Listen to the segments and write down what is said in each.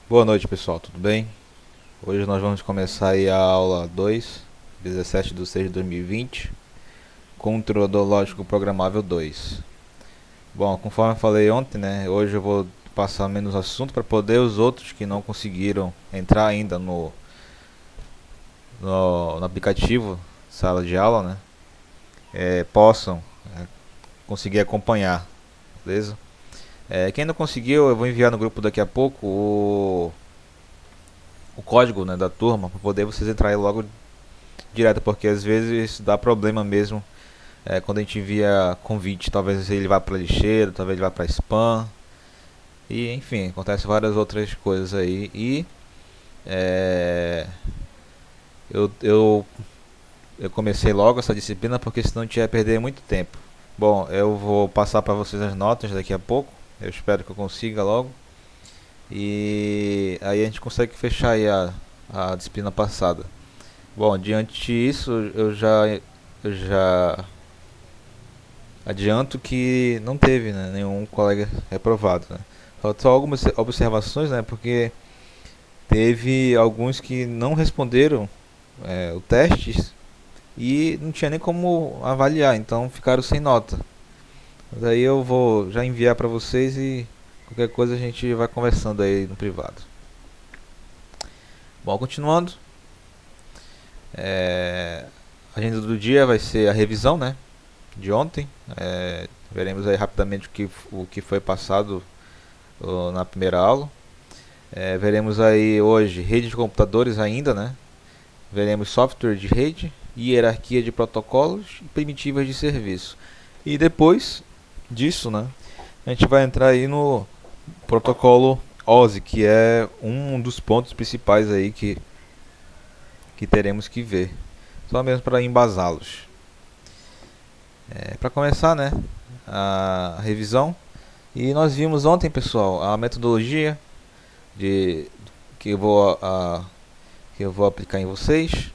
Boa noite, pessoal, tudo bem? Hoje nós vamos começar aí a aula 2, 17/6/2020, Controlador Lógico Programável 2. Bom, conforme eu falei ontem, né, hoje eu vou passar menos assunto para poder os outros que não conseguiram entrar ainda no aplicativo sala de aula, né, possam conseguir acompanhar, beleza? Quem não conseguiu, eu vou enviar no grupo daqui a pouco o código, né, da turma para poder vocês entrarem logo direto, porque às vezes dá problema mesmo. Quando a gente envia convite, talvez ele vá para lixeiro, talvez ele vá para spam. E enfim, acontece várias outras coisas aí. E é, eu, eu, eu comecei logo essa disciplina porque senão a gente ia perder muito tempo. Bom, eu vou passar para vocês as notas daqui a pouco. Eu espero que eu consiga logo. E aí a gente consegue fechar aí a disciplina passada. Bom, diante disso, eu já adianto que não teve, né, nenhum colega reprovado, né. Só algumas observações, né, porque teve alguns que não responderam o teste e não tinha nem como avaliar, então ficaram sem nota. Daí eu vou já enviar para vocês e qualquer coisa a gente vai conversando aí no privado. Bom, continuando, a agenda do dia vai ser a revisão, né, de ontem. Veremos aí rapidamente o que foi passado na primeira aula. Veremos aí hoje rede de computadores ainda, né? Veremos software de rede, hierarquia de protocolos e primitivas de serviço. E depois disso, né, a gente vai entrar aí no protocolo OSI, que é um dos pontos principais aí que teremos que ver. Só mesmo para embasá-los. Para começar, né, a revisão. E nós vimos ontem, pessoal, a metodologia de que eu vou aplicar em vocês.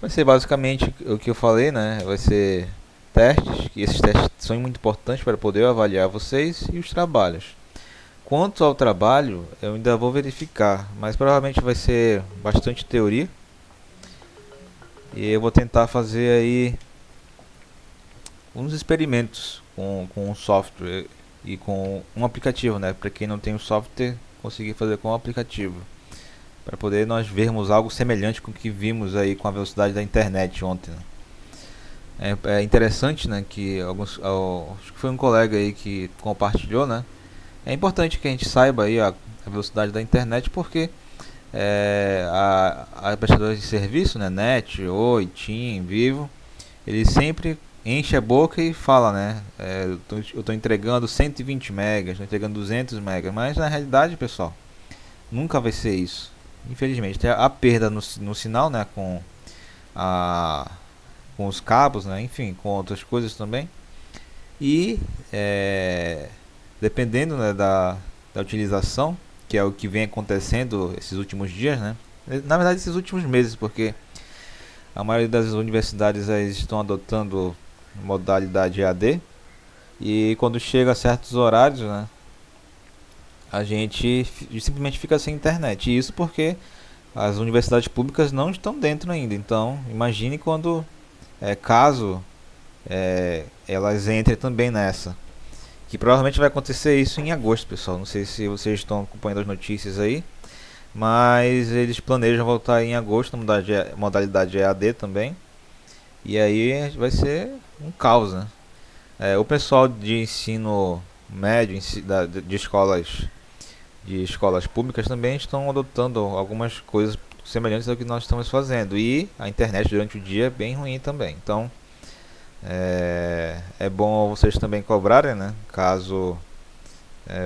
Vai ser basicamente o que eu falei, né? Vai ser testes, e esses testes são muito importantes para poder avaliar vocês e os trabalhos. Quanto ao trabalho, eu ainda vou verificar, mas provavelmente vai ser bastante teoria. E eu vou tentar fazer aí uns experimentos com o software e com um aplicativo, né? Para quem não tem o software, conseguir fazer com o aplicativo, para poder nós vermos algo semelhante com o que vimos aí com a velocidade da internet ontem, né? É interessante, né, que acho que foi um colega aí que compartilhou, né? É importante que a gente saiba aí a velocidade da internet, porque a prestadores de serviço, né, Net, Oi, TIM, Vivo, ele sempre enche a boca e fala, né, eu tô entregando 120 megas, estou entregando 200 megas, mas na realidade, pessoal, nunca vai ser isso. Infelizmente, tem a perda no sinal, né, a, com os cabos, né, enfim, com outras coisas também. E dependendo, né, da utilização, que é o que vem acontecendo esses últimos dias, né, na verdade esses últimos meses, porque a maioria das universidades estão adotando modalidade EAD, e quando chega a certos horários, né, a gente simplesmente fica sem internet. E isso porque as universidades públicas não estão dentro ainda. Então, imagine quando, caso elas entrem também nessa. Que provavelmente vai acontecer isso em agosto, pessoal. Não sei se vocês estão acompanhando as notícias aí, mas eles planejam voltar em agosto na modalidade EAD também. E aí vai ser um caos, né? O pessoal de ensino médio, de escolas públicas também estão adotando algumas coisas semelhantes ao que nós estamos fazendo. E a internet durante o dia é bem ruim também. Então é bom vocês também cobrarem, né? Caso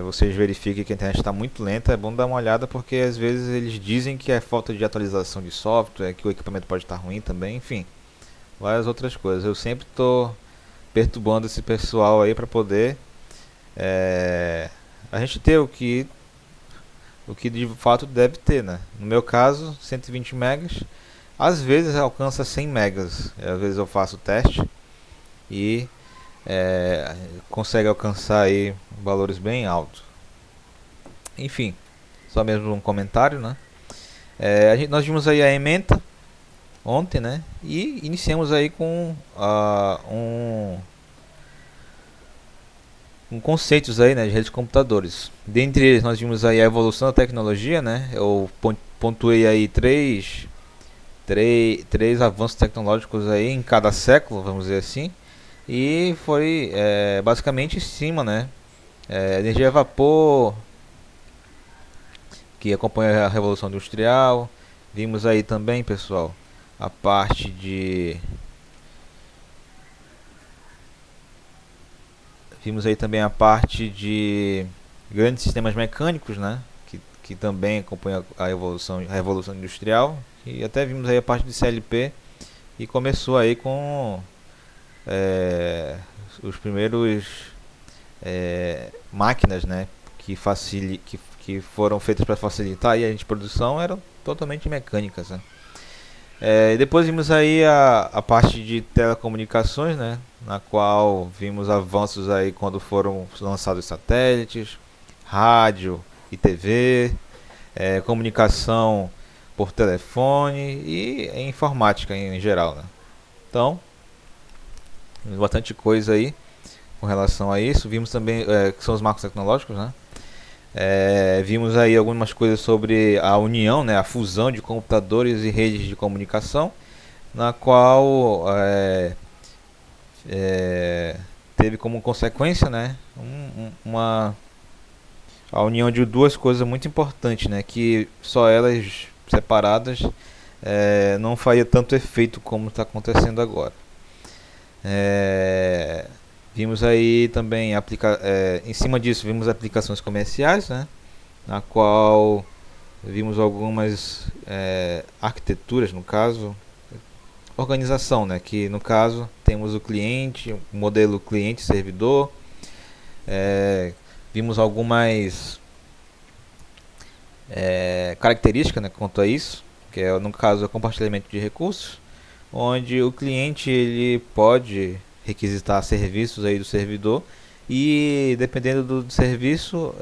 vocês verifiquem que a internet está muito lenta, é bom dar uma olhada, porque às vezes eles dizem que é falta de atualização de software, que o equipamento pode estar ruim também, enfim, várias outras coisas. Eu sempre estou perturbando esse pessoal aí para poder a gente ter o que de fato deve ter, né? No meu caso, 120 megas, às vezes alcança 100 megas. Às vezes eu faço o teste e consegue alcançar aí valores bem altos. Enfim, só mesmo um comentário, né? Nós vimos aí a ementa ontem, né? E iniciamos aí com conceitos aí, né, de redes de computadores. Dentre eles nós vimos aí a evolução da tecnologia, né? Eu pontuei aí três avanços tecnológicos aí em cada século, vamos dizer assim. E foi basicamente em cima, né? Energia a vapor, que acompanha a Revolução Industrial. Vimos aí também, pessoal, a parte de... Vimos aí também a parte de grandes sistemas mecânicos, né? Que também acompanha a Revolução Industrial. E até vimos aí a parte de CLP, e começou aí com os primeiros máquinas, né? Que foram feitas para facilitar aí a produção, eram totalmente mecânicas, né? Depois vimos aí a parte de telecomunicações, né, na qual vimos avanços aí quando foram lançados satélites, rádio e TV, comunicação por telefone e informática em geral, né? Então, bastante coisa aí com relação a isso. Vimos também que são os marcos tecnológicos, né? Vimos aí algumas coisas sobre a união, né, a fusão de computadores e redes de comunicação, na qual teve como consequência, né, a união de duas coisas muito importantes, né, que só elas separadas não faria tanto efeito como está acontecendo agora. Vimos aí também em cima disso vimos aplicações comerciais, né, na qual vimos algumas arquiteturas, no caso organização, né, que no caso temos o cliente, o modelo cliente-servidor. Vimos algumas características, né, quanto a isso, que é no caso o compartilhamento de recursos, onde o cliente ele pode requisitar serviços aí do servidor, e dependendo do serviço,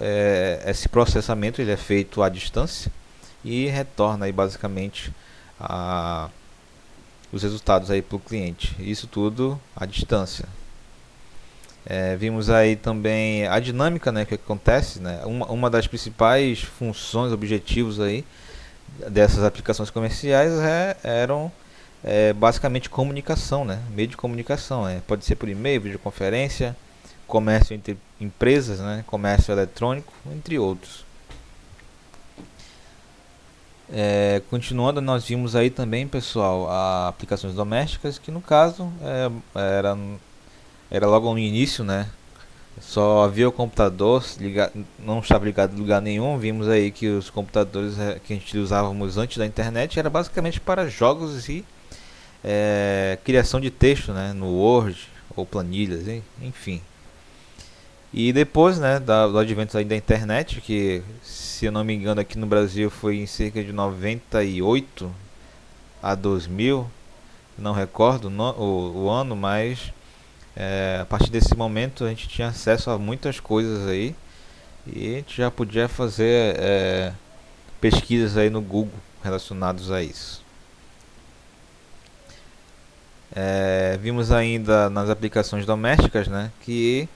esse processamento ele é feito à distância e retorna aí basicamente os resultados aí para o cliente. Isso tudo à distância. Vimos aí também a dinâmica, né, que acontece, né? Uma das principais funções, objetivos aí dessas aplicações comerciais eram basicamente comunicação, né? Meio de comunicação, pode ser por e-mail, videoconferência, comércio entre empresas, né? Comércio eletrônico, entre outros. Continuando, nós vimos aí também, pessoal, aplicações domésticas, que no caso era logo no início, né? Só havia o computador, não estava ligado em lugar nenhum. Vimos aí que os computadores que a gente usávamos antes da internet era basicamente para jogos e criação de texto, né, no Word ou planilhas, enfim. E depois, né, do advento aí da internet, que se eu não me engano aqui no Brasil foi em cerca de 98 a 2000, não recordo o ano, mas a partir desse momento a gente tinha acesso a muitas coisas aí, e a gente já podia fazer pesquisas aí no Google relacionados a isso. Vimos ainda nas aplicações domésticas, né, que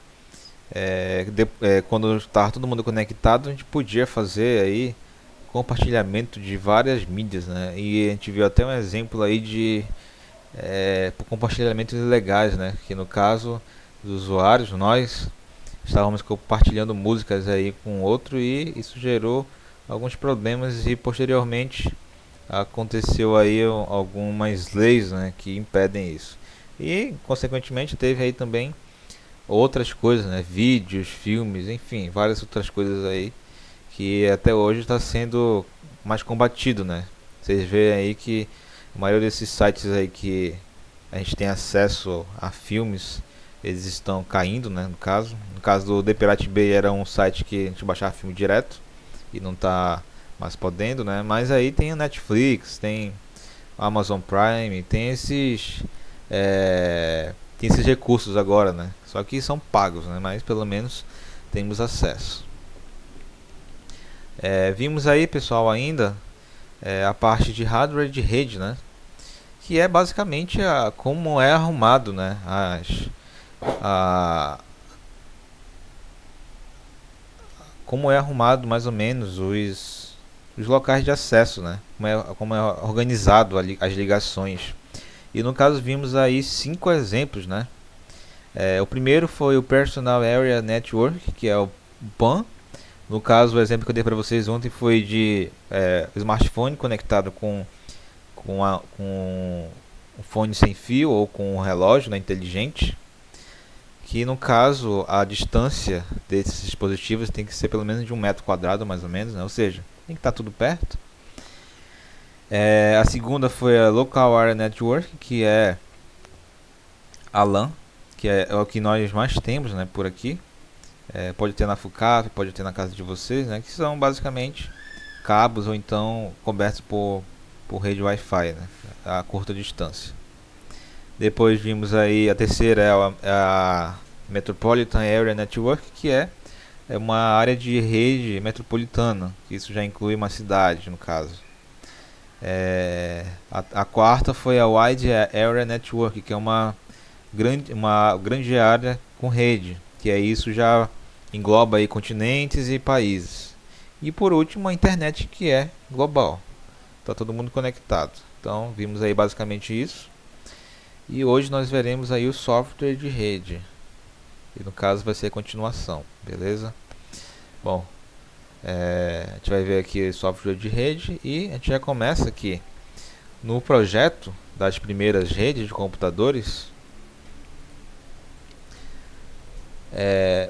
quando estava todo mundo conectado, a gente podia fazer aí compartilhamento de várias mídias, né, e a gente viu até um exemplo aí de compartilhamentos ilegais, né, que no caso dos usuários, nós estávamos compartilhando músicas aí com outro, e isso gerou alguns problemas, e posteriormente aconteceu aí algumas leis, né, que impedem isso, e consequentemente teve aí também outras coisas, né, vídeos, filmes, enfim, várias outras coisas aí que até hoje está sendo mais combatido, né. Vocês veem aí que a maioria desses sites aí que a gente tem acesso a filmes, eles estão caindo, né, no caso do The Pirate Bay era um site que a gente baixava filme direto e não está mais podendo, né? Mas aí tem a Netflix, tem a Amazon Prime, tem esses recursos agora, né? Só que são pagos, né? Mas pelo menos temos acesso. Vimos aí, pessoal, ainda a parte de hardware de rede, né? Que é basicamente como é arrumado, né? A, como é arrumado mais ou menos os locais de acesso, né? Como é organizado as ligações. E no caso vimos aí 5 exemplos, né? O primeiro foi o Personal Area Network, que é o PAN. No caso, o exemplo que eu dei para vocês ontem foi de smartphone conectado com um fone sem fio ou com um relógio, né, inteligente. Que no caso a distância desses dispositivos tem que ser pelo menos de 1 metro quadrado, mais ou menos, né? Ou seja, tem que estar tudo perto. A segunda foi a Local Area Network, que é a LAN, que é o que nós mais temos, né, por aqui. Pode ter na FUCAP, pode ter na casa de vocês, né, que são basicamente cabos ou então cobertos por rede Wi-Fi, né, a curta distância. Depois vimos aí a terceira, a Metropolitan Area Network, que é uma área de rede metropolitana, que isso já inclui uma cidade no caso. A quarta foi a Wide Area Network, que é uma grande área com rede, que isso já engloba aí continentes e países. E por último a internet, que é global, está todo mundo conectado. Então vimos aí basicamente isso. E hoje nós veremos aí o software de rede. E no caso vai ser a continuação, beleza? Bom, a gente vai ver aqui o software de rede e a gente já começa aqui no projeto das primeiras redes de computadores.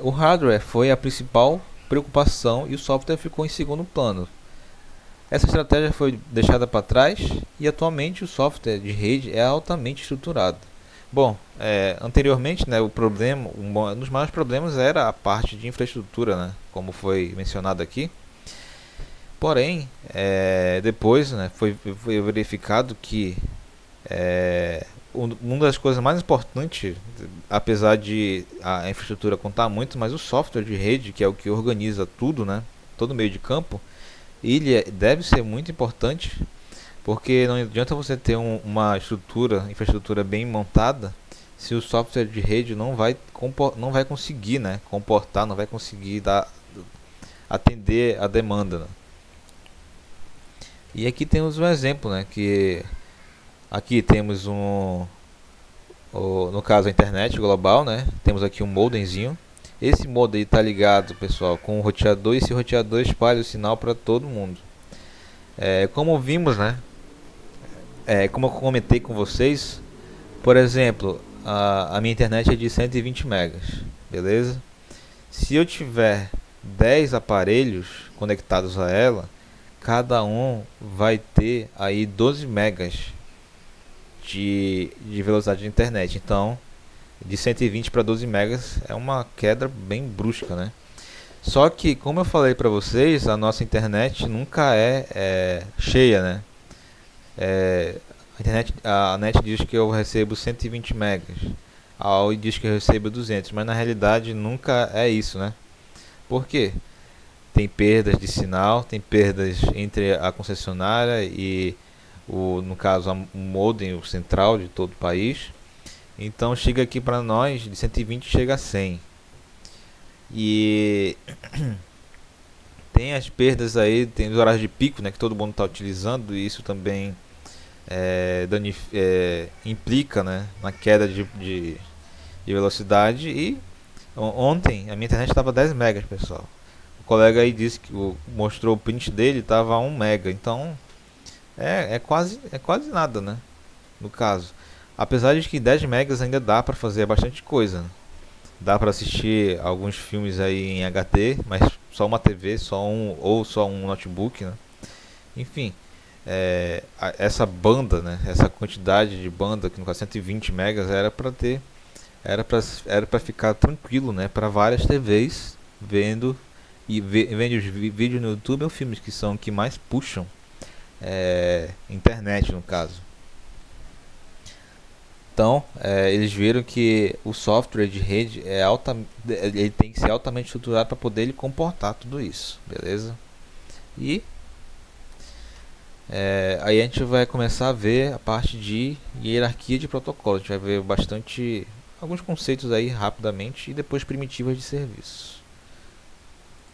O hardware foi a principal preocupação e o software ficou em segundo plano. Essa estratégia foi deixada para trás e atualmente o software de rede é altamente estruturado. Bom, anteriormente, né, um dos maiores problemas era a parte de infraestrutura, né, como foi mencionado aqui. Porém, depois, né, foi verificado que uma das coisas mais importantes, apesar de a infraestrutura contar muito, mas o software de rede, que é o que organiza tudo, né, todo o meio de campo, ele deve ser muito importante, porque não adianta você ter uma infraestrutura bem montada, se o software de rede não vai conseguir, né, comportar, não vai conseguir atender a demanda, né? E aqui temos um exemplo, né, que aqui temos no caso a internet global, né? Temos aqui um modemzinho. Esse modem está ligado, pessoal, com o roteador, e esse roteador espalha o sinal para todo mundo. Como vimos, né? Como eu comentei com vocês, por exemplo, a minha internet é de 120 megas, beleza? Se eu tiver 10 aparelhos conectados a ela, cada um vai ter aí 12 megas de velocidade de internet. Então, de 120 para 12 megas é uma queda bem brusca, né? Só que, como eu falei para vocês, a nossa internet nunca é cheia, né? A net diz que eu recebo 120 megas, a Oi diz que eu recebo 200, mas na realidade nunca é isso, né? Por quê? Tem perdas de sinal, tem perdas entre a concessionária e no caso o modem, o central de todo o país. Então chega aqui para nós de 120 chega a 100. E tem as perdas aí, tem os horários de pico, né, que todo mundo está utilizando, e isso também implica, né, na queda de velocidade. E ontem a minha internet estava 10 megas, pessoal. O colega aí disse que mostrou o print dele, estava 1 mega. Então é quase nada, né, no caso. Apesar de que 10 megas ainda dá para fazer bastante coisa, né? Dá para assistir alguns filmes aí em HD, mas só uma TV, ou só um notebook, né? Enfim, essa banda, né? Essa quantidade de banda, que no caso 120 megas, era para ficar tranquilo, né? Para várias TVs vendo vídeos no YouTube ou filmes que mais puxam internet, no caso. Então, eles viram que o software de rede ele tem que ser altamente estruturado para poder ele comportar tudo isso, beleza? E aí a gente vai começar a ver a parte de hierarquia de protocolo. A gente vai ver alguns conceitos aí rapidamente e depois primitivas de serviço.